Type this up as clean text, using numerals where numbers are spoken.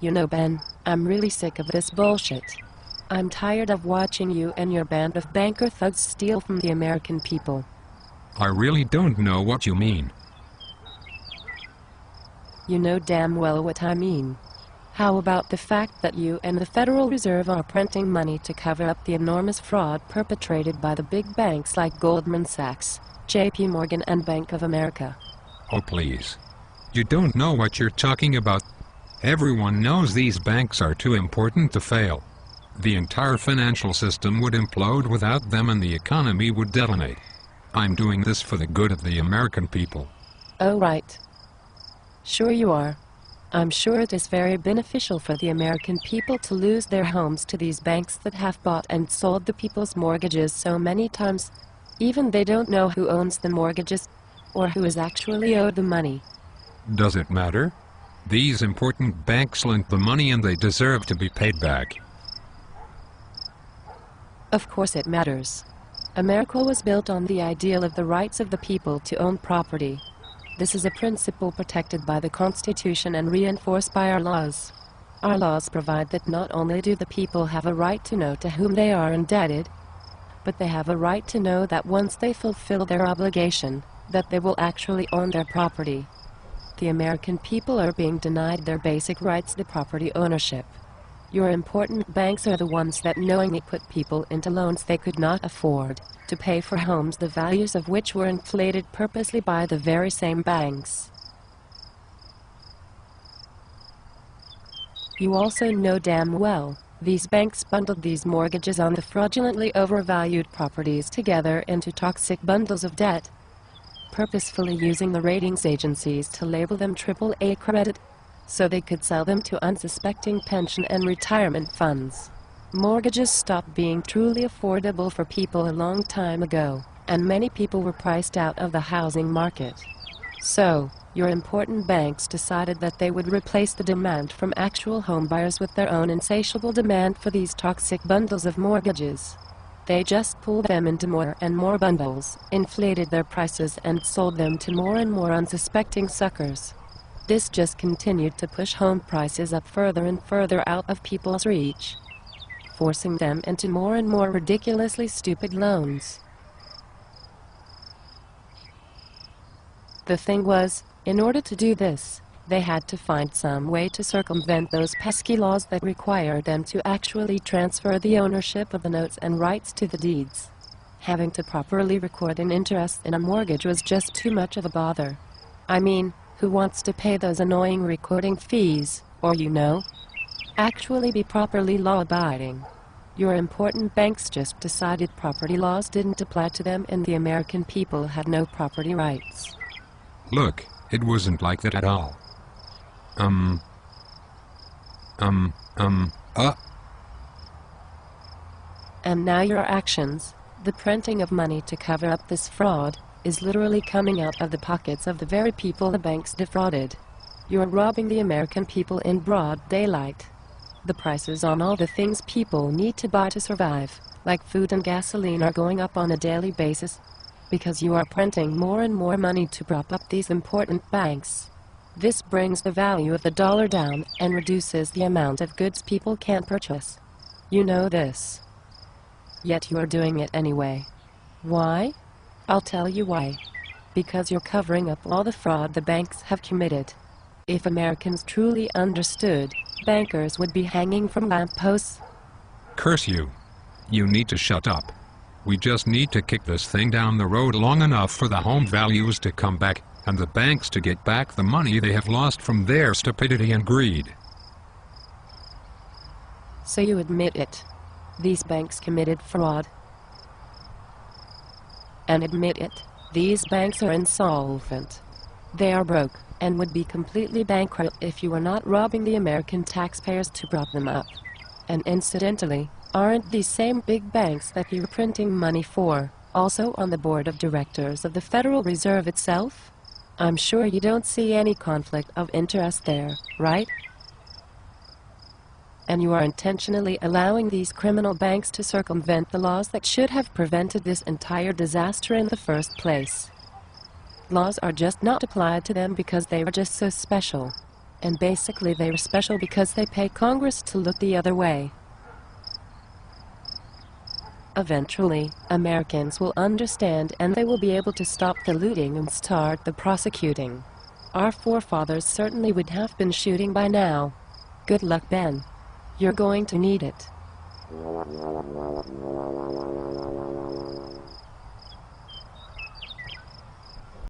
You know, Ben, I'm really sick of this bullshit. I'm tired of watching you and your band of banker thugs steal from the American people. I really don't know what you mean. You know damn well what I mean. How about the fact that you and the Federal Reserve are printing money to cover up the enormous fraud perpetrated by the big banks like Goldman Sachs, JP Morgan and Bank of America? Oh please. You don't know what you're talking about. Everyone knows these banks are too important to fail. The entire financial system would implode without them and the economy would detonate. I'm doing this for the good of the American people. Oh right. Sure you are. I'm sure it is very beneficial for the American people to lose their homes to these banks that have bought and sold the people's mortgages so many times, even they don't know who owns the mortgages, or who is actually owed the money. Does it matter? These important banks lent the money and they deserve to be paid back. Of course it matters. America was built on the ideal of the rights of the people to own property. This is a principle protected by the Constitution and reinforced by our laws. Our laws provide that not only do the people have a right to know to whom they are indebted, but they have a right to know that once they fulfill their obligation, that they will actually own their property. The American people are being denied their basic rights to property ownership. Your important banks are the ones that knowingly put people into loans they could not afford, to pay for homes the values of which were inflated purposely by the very same banks. You also know damn well, these banks bundled these mortgages on the fraudulently overvalued properties together into toxic bundles of debt, purposefully using the ratings agencies to label them AAA credit, so they could sell them to unsuspecting pension and retirement funds. Mortgages stopped being truly affordable for people a long time ago, and many people were priced out of the housing market. So, your important banks decided that they would replace the demand from actual home buyers with their own insatiable demand for these toxic bundles of mortgages. They just pulled them into more and more bundles, inflated their prices and sold them to more and more unsuspecting suckers. This just continued to push home prices up further and further out of people's reach, forcing them into more and more ridiculously stupid loans. The thing was, in order to do this, they had to find some way to circumvent those pesky laws that required them to actually transfer the ownership of the notes and rights to the deeds. Having to properly record an interest in a mortgage was just too much of a bother. I mean, who wants to pay those annoying recording fees, or actually be properly law-abiding? Your important banks just decided property laws didn't apply to them and the American people had no property rights. Look, it wasn't like that at all. And now your actions, the printing of money to cover up this fraud, is literally coming out of the pockets of the very people the banks defrauded. You're robbing the American people in broad daylight. The prices on all the things people need to buy to survive, like food and gasoline, are going up on a daily basis, because you are printing more and more money to prop up these important banks. This brings the value of the dollar down and reduces the amount of goods people can purchase. You know this. Yet you are doing it anyway. Why? I'll tell you why. Because you're covering up all the fraud the banks have committed. If Americans truly understood, bankers would be hanging from lampposts. Curse you. You need to shut up. We just need to kick this thing down the road long enough for the home values to come back, and the banks to get back the money they have lost from their stupidity and greed. So you admit it. These banks committed fraud. And admit it, these banks are insolvent. They are broke, and would be completely bankrupt if you were not robbing the American taxpayers to prop them up. And incidentally, aren't these same big banks that you're printing money for also on the board of directors of the Federal Reserve itself? I'm sure you don't see any conflict of interest there, right? And you are intentionally allowing these criminal banks to circumvent the laws that should have prevented this entire disaster in the first place. Laws are just not applied to them because they are just so special. And basically they're special because they pay Congress to look the other way. Eventually, Americans will understand and they will be able to stop the looting and start the prosecuting. Our forefathers certainly would have been shooting by now. Good luck, Ben. You're going to need it.